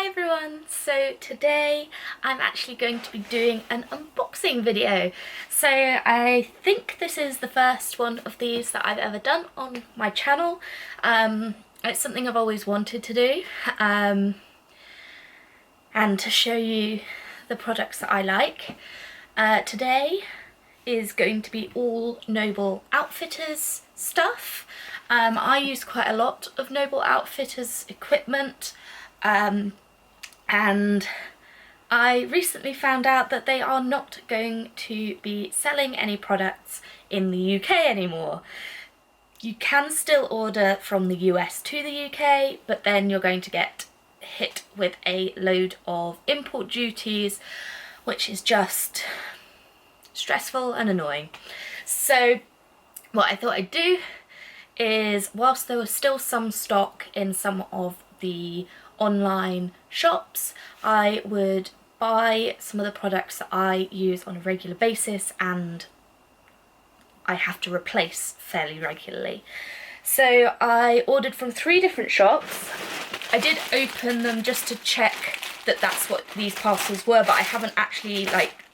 everyone, so today I'm actually going to be doing an unboxing video. So I think this is the first one of these that I've ever done on my channel. It's something I've always wanted to do, and to show you the products that I like. Today is going to be all Noble Outfitters stuff. I use quite a lot of Noble Outfitters equipment, and I recently found out that they are not going to be selling any products in the UK anymore. You can still order from the US to the UK, but then you're going to get hit with a load of import duties, which is just stressful and annoying. So what I thought I'd do is, whilst there was still some stock in some of the online shops, I would buy some of the products that I use on a regular basis and I have to replace fairly regularly. So I ordered from 3 different shops. I did open them just to check that that's what these parcels were, but I haven't actually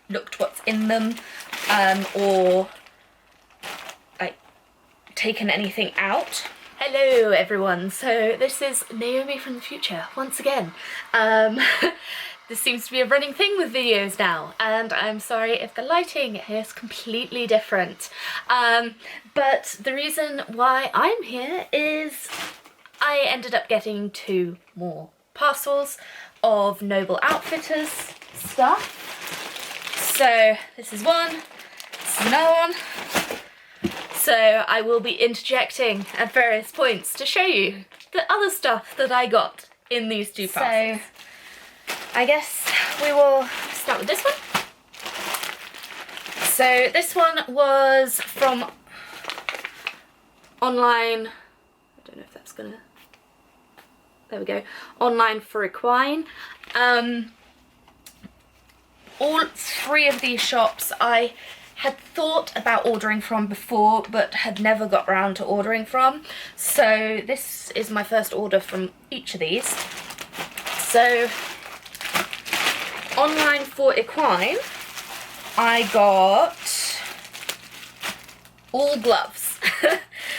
looked what's in them, or taken anything out. Hello everyone, so this is Naomi from the future once again. This seems to be a running thing with videos now, and I'm sorry if the lighting is completely different. But the reason why I'm here is I ended up getting 2 more parcels of Noble Outfitters stuff. So this is one, this is another one. So I will be interjecting at various points to show you the other stuff that I got in these 2 parcels. So I guess we will start with this one. So this one was from online, I don't know if that's gonna, there we go, Online for Equine. All 3 of these shops I had thought about ordering from before, but had never got around to ordering from. So this is my first order from each of these. So Online for Equine, I got all gloves.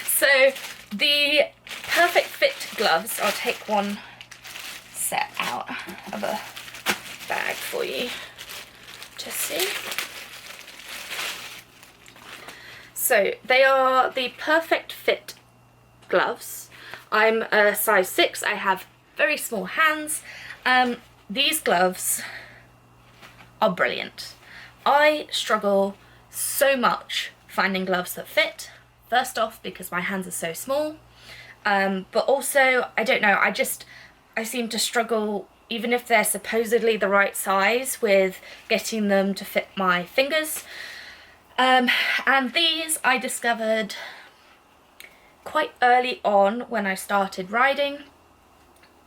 So the Perfect Fit gloves, I'll take one set out of a bag for you to see. So they are the Perfect Fit gloves. I'm a size 6, I have very small hands. These gloves are brilliant. I struggle so much finding gloves that fit. First off, because my hands are so small, but also, I don't know, I seem to struggle, even if they're supposedly the right size, with getting them to fit my fingers. And these I discovered quite early on when I started riding,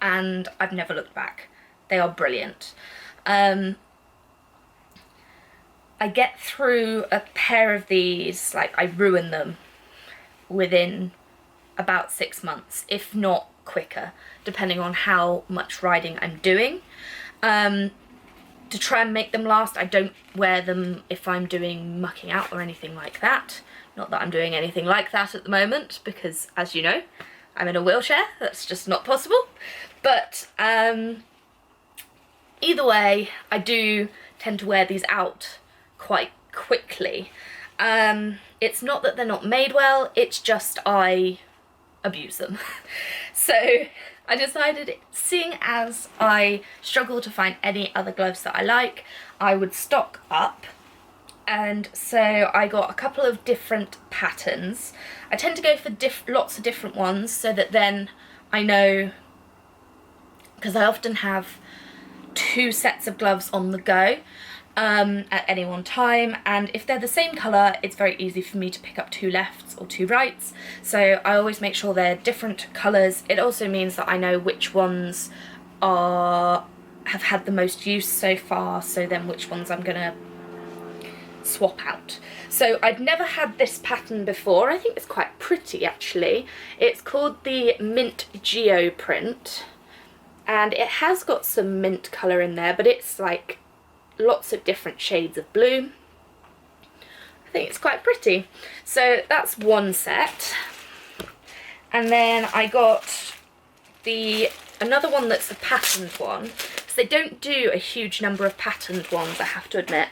and I've never looked back. They are brilliant. I get through a pair of these, I ruin them within about 6 months, if not quicker, depending on how much riding I'm doing. To try and make them last, I don't wear them if I'm doing mucking out or anything like that. Not that I'm doing anything like that at the moment, because as you know, I'm in a wheelchair, that's just not possible. But either way, I do tend to wear these out quite quickly. It's not that they're not made well, it's just I abuse them. So I decided, seeing as I struggle to find any other gloves that I like, I would stock up. And so I got a couple of different patterns. I tend to go for lots of different ones, so that then I know, because I often have 2 sets of gloves on the go at any one time, and if they're the same colour, it's very easy for me to pick up 2 lefts or 2 rights. So I always make sure they're different colours. It also means that I know which ones have had the most use so far, so then which ones I'm gonna swap out. So I'd never had this pattern before. I think it's quite pretty actually. It's called the Mint Geo print, and it has got some mint colour in there, but it's like lots of different shades of blue. I think it's quite pretty. So that's one set. And then I got another one that's a patterned one. So they don't do a huge number of patterned ones, I have to admit.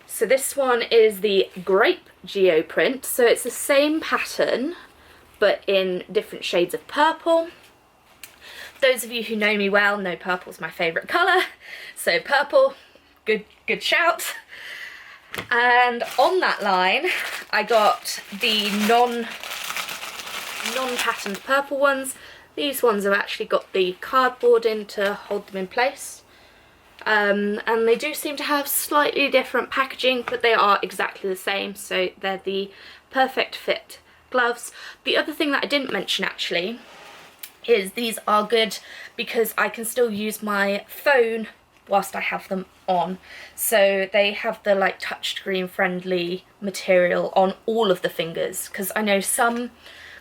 So this one is the Grape Geoprint. So it's the same pattern, but in different shades of purple. Those of you who know me well know purple's my favourite colour. So purple, good shout. And on that line, I got the non-patterned purple ones. These ones have actually got the cardboard in to hold them in place. And they do seem to have slightly different packaging, but they are exactly the same, so they're the perfect fit gloves. The other thing that I didn't mention actually is these are good because I can still use my phone whilst I have them on. So they have the like touchscreen friendly material on all of the fingers, because I know some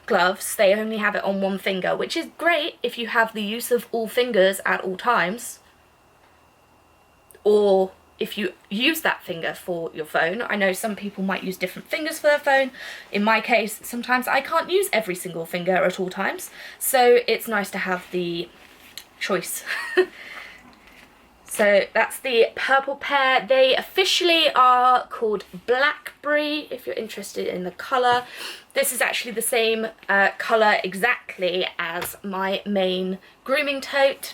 gloves, they only have it on one finger, which is great if you have the use of all fingers at all times, or if you use that finger for your phone. I know some people might use different fingers for their phone. In my case, sometimes I can't use every single finger at all times, so it's nice to have the choice. So that's the purple pair. They officially are called Blackberry, if you're interested in the colour. This is actually the same colour exactly as my main grooming tote.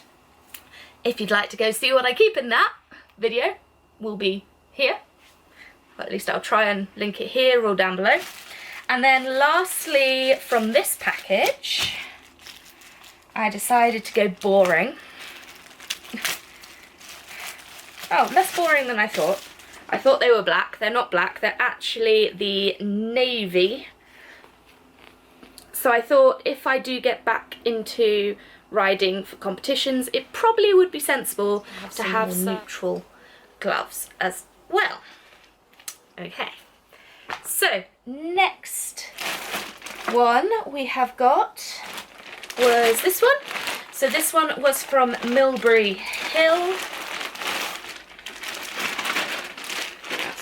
If you'd like to go see what I keep in that, video will be here. Or at least I'll try and link it here or down below. And then lastly, from this package, I decided to go boring. Oh, less boring than I thought. I thought they were black. They're not black. They're actually the navy. So I thought if I do get back into riding for competitions, it probably would be sensible to have some neutral gloves as well. Okay. So next one we have got was this one. So this one was from Milbury Hill.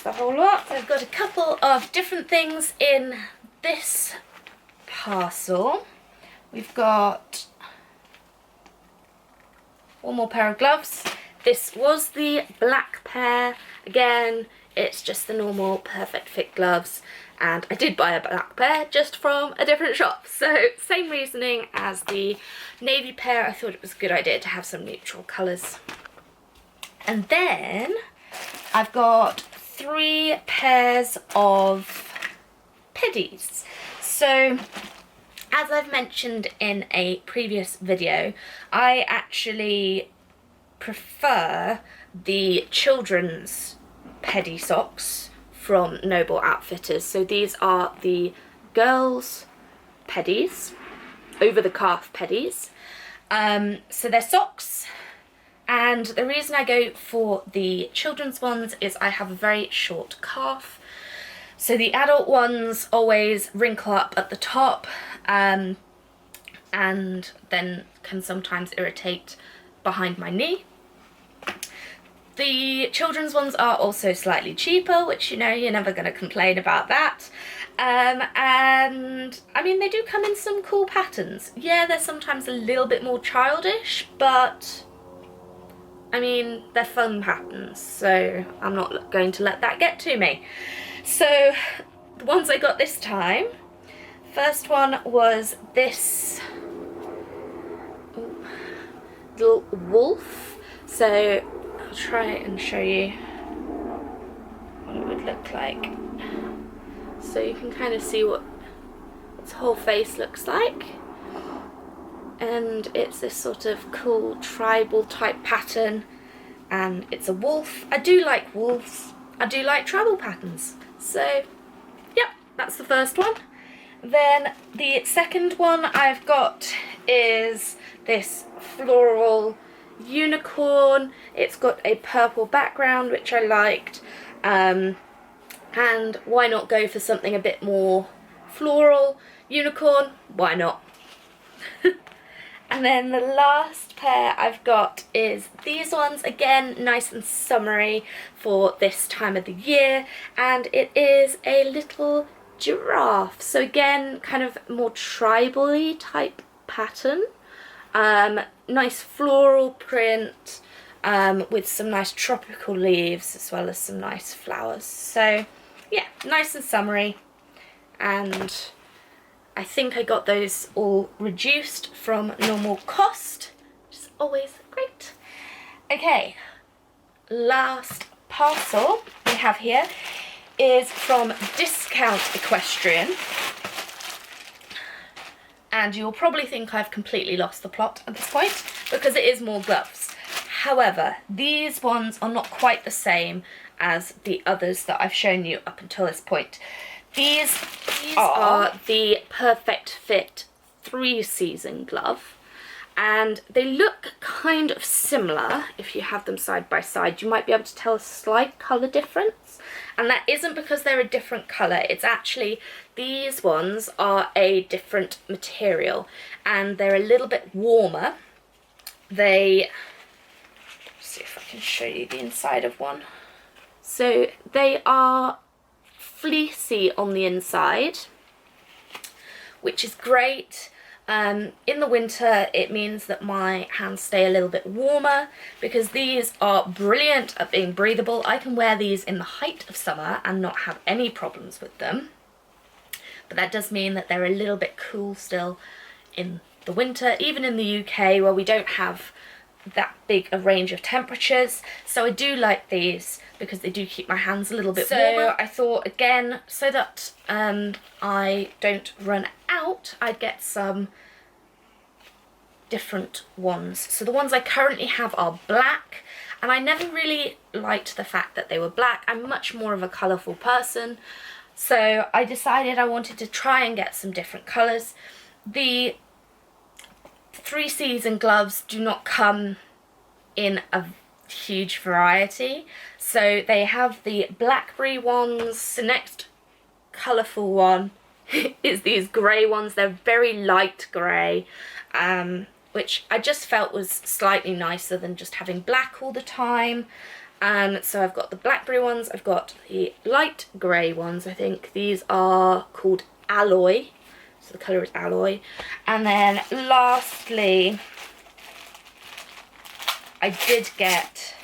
The whole lot. So I've got a couple of different things in this parcel. We've got one more pair of gloves. This was the black pair. Again, it's just the normal perfect fit gloves, and I did buy a black pair just from a different shop. So same reasoning as the navy pair. I thought it was a good idea to have some neutral colours. And then I've got 3 pairs of pedis. So as I've mentioned in a previous video, I actually prefer the children's pedi socks from Noble Outfitters. So these are the girls' pedis, over the calf pedis. So they're socks. And the reason I go for the children's ones is I have a very short calf. So the adult ones always wrinkle up at the top and then can sometimes irritate behind my knee. The children's ones are also slightly cheaper, which, you know, you're never going to complain about that. And I mean, they do come in some cool patterns. Yeah, they're sometimes a little bit more childish, but I mean, they're fun patterns, so I'm not going to let that get to me. So the ones I got this time, first one was this little wolf. So I'll try and show you what it would look like. So you can kind of see what its whole face looks like. And it's this sort of cool tribal type pattern, and it's a wolf. I do like wolves. I do like tribal patterns. So, yep, that's the first one. Then the second one I've got is this floral unicorn. It's got a purple background, which I liked. And why not go for something a bit more floral? Unicorn, why not? And then the last pair I've got is these ones, again nice and summery for this time of the year, and it is a little giraffe. So again, kind of more tribal-y type pattern. Nice floral print with some nice tropical leaves as well as some nice flowers. So yeah, nice and summery, and I think I got those all reduced from normal cost, which is always great. Okay, last parcel we have here is from Discount Equestrian. And you'll probably think I've completely lost the plot at this point because it is more gloves. However, these ones are not quite the same as the others that I've shown you up until this point. These are the Perfect Fit 3-season glove, and they look kind of similar if you have them side by side. You might be able to tell a slight colour difference, and that isn't because they're a different colour. It's actually these ones are a different material and they're a little bit warmer. Let's see if I can show you the inside of one. So they are fleecy on the inside, which is great. In the winter it means that my hands stay a little bit warmer because these are brilliant at being breathable. I can wear these in the height of summer and not have any problems with them, but that does mean that they're a little bit cool still in the winter, even in the UK where we don't have that big a range of temperatures. So I do like these because they do keep my hands a little bit warmer. I thought, again, so that I don't run out, I'd get some different ones. So the ones I currently have are black, and I never really liked the fact that they were black. I'm much more of a colourful person, so I decided I wanted to try and get some different colours. The 3-season gloves do not come in a huge variety, so they have the blackberry ones. The next colourful one is these grey ones. They're very light grey, which I just felt was slightly nicer than just having black all the time. So I've got the blackberry ones, I've got the light grey ones. I think these are called Alloy, so the colour is Alloy. And then lastly, I did get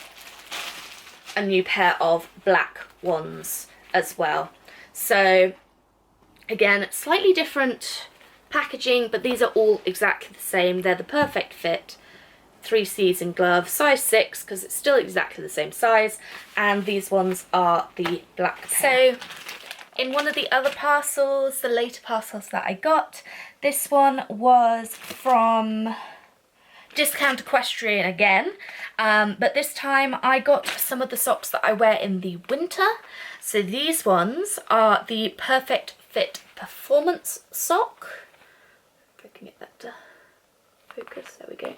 a new pair of black ones as well. So again, slightly different packaging, but these are all exactly the same. They're the Perfect Fit 3-season glove, size 6, because it's still exactly the same size, and these ones are the black pair. So in one of the other parcels, the later parcels that I got, this one was from Discount Equestrian again, but this time I got some of the socks that I wear in the winter. So these ones are the Perfect Fit Performance sock. If I can get that to focus, there we go.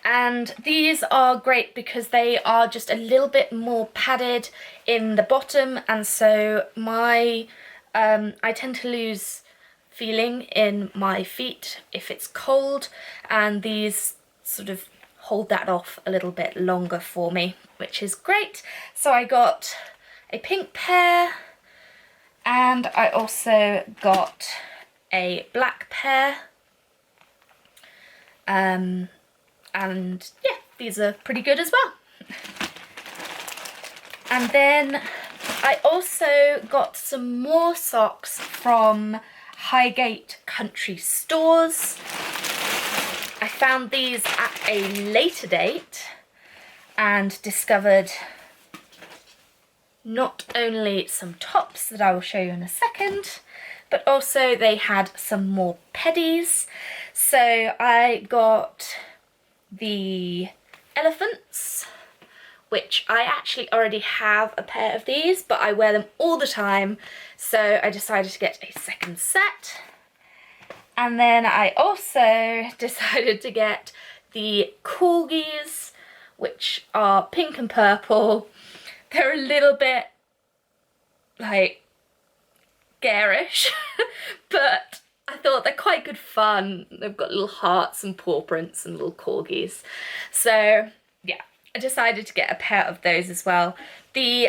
And these are great because they are just a little bit more padded in the bottom, and so I tend to lose feeling in my feet if it's cold, and these sort of hold that off a little bit longer for me, which is great. So I got a pink pair, and I also got a black pair. And yeah, these are pretty good as well. And then I also got some more socks from Highgate Country Stores. I found these at a later date and discovered not only some tops that I will show you in a second, but also they had some more pedis. So I got the elephants, which I actually already have a pair of these, but I wear them all the time, so I decided to get a second set. And then I also decided to get the corgis, which are pink and purple. They're a little bit like garish, but I thought they're quite good fun. They've got little hearts and paw prints and little corgis. So yeah, I decided to get a pair of those as well. The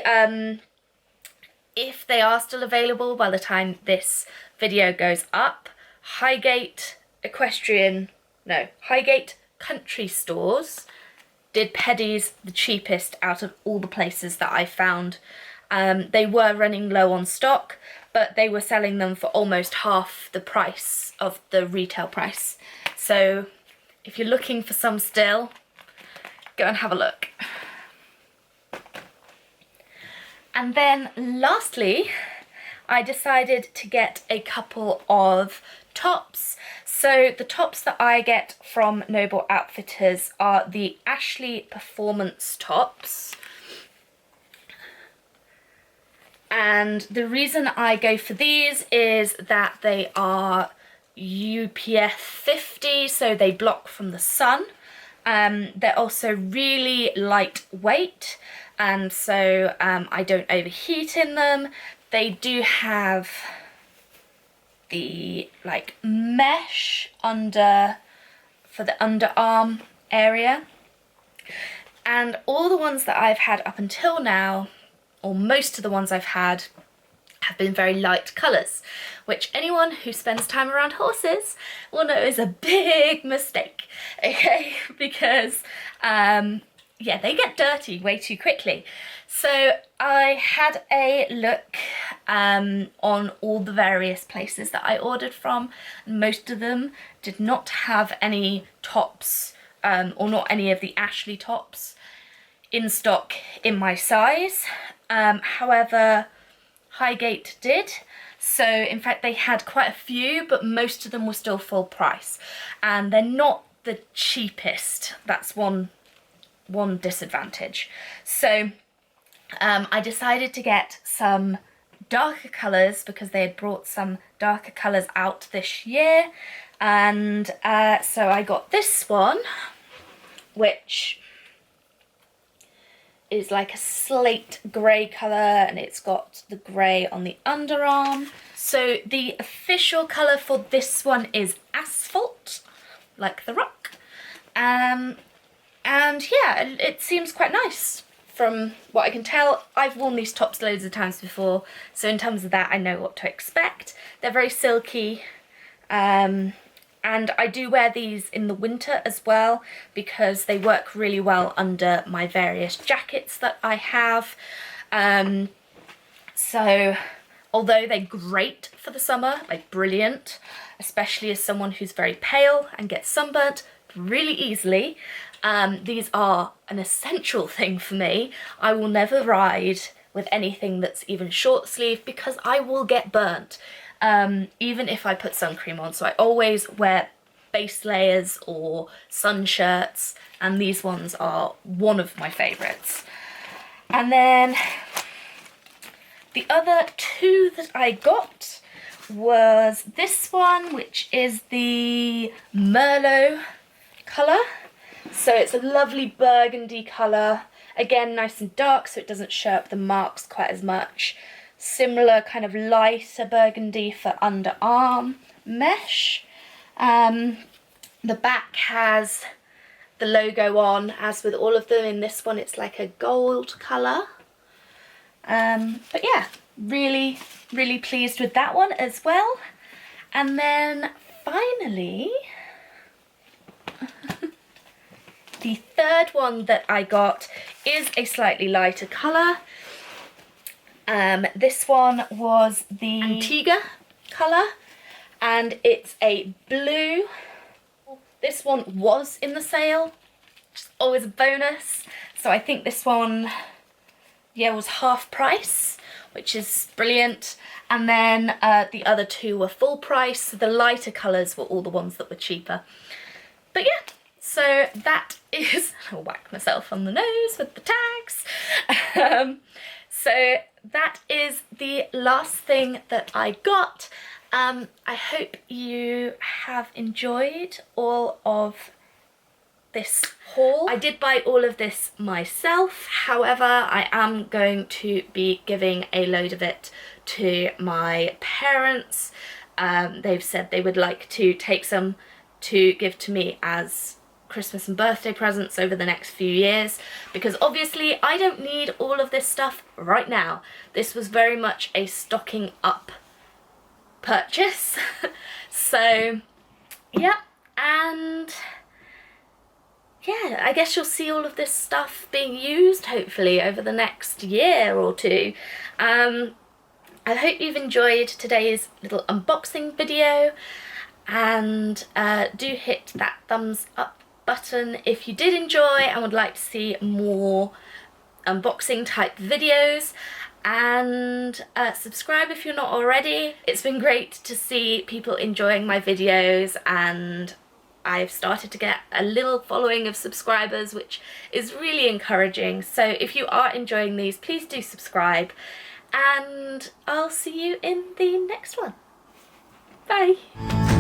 if they are still available by the time this video goes up, Highgate Country Stores did Pedis the cheapest out of all the places that I found. They were running low on stock, but they were selling them for almost half the price of the retail price. So if you're looking for some still, go and have a look. And then lastly, I decided to get a couple of tops. So the tops that I get from Noble Outfitters are the Ashley Performance tops. And the reason I go for these is that they are UPF 50, so they block from the sun. They're also really lightweight, and so I don't overheat in them. They do have the like mesh under for the underarm area, and all the ones that I've had up until now, or most of the ones I've had, have been very light colours, which anyone who spends time around horses will know is a big mistake, okay? Because yeah, they get dirty way too quickly. So I had a look on all the various places that I ordered from. Most of them did not have any tops, or not any of the Ashley tops in stock in my size. However, Highgate did. So in fact they had quite a few, but most of them were still full price. And they're not the cheapest. That's one disadvantage. So I decided to get some darker colours because they had brought some darker colours out this year. And so I got this one, which is like a slate grey colour, and it's got the grey on the underarm. So the official colour for this one is Asphalt, like the rock. And yeah, it seems quite nice from what I can tell. I've worn these tops loads of times before, so in terms of that I know what to expect. They're very silky. And I do wear these in the winter as well because they work really well under my various jackets that I have. So although they're great for the summer, like brilliant, especially as someone who's very pale and gets sunburnt really easily, these are an essential thing for me. I will never ride with anything that's even short sleeve because I will get burnt. Even if I put sun cream on. So I always wear base layers or sun shirts, and these ones are one of my favourites. And then the other two that I got was this one, which is the Merlot colour. So it's a lovely burgundy colour. Again, nice and dark, so it doesn't show up the marks quite as much. Similar kind of lighter burgundy for underarm mesh. The back has the logo on, as with all of them. In this one it's like a gold colour. But yeah, really pleased with that one as well. And then finally, the third one that I got is a slightly lighter colour. This one was the Antigua colour, and it's a blue. This one was in the sale, which is always a bonus. So I think this one, yeah, was half price, which is brilliant. And then the other two were full price. So the lighter colours were all the ones that were cheaper. But yeah, so that is, I'll whack myself on the nose with the tags. So that is the last thing that I got. I hope you have enjoyed all of this haul. I did buy all of this myself, however I am going to be giving a load of it to my parents they've said they would like to take some to give to me as Christmas and birthday presents over the next few years, because obviously I don't need all of this stuff right now. This was very much a stocking up purchase. So yeah, and yeah, I guess you'll see all of this stuff being used hopefully over the next year or two. I hope you've enjoyed today's little unboxing video, and do hit that thumbs up button if you did enjoy and would like to see more unboxing type videos, and subscribe if you're not already. It's been great to see people enjoying my videos, and I've started to get a little following of subscribers, which is really encouraging. So if you are enjoying these, please do subscribe, and I'll see you in the next one. Bye!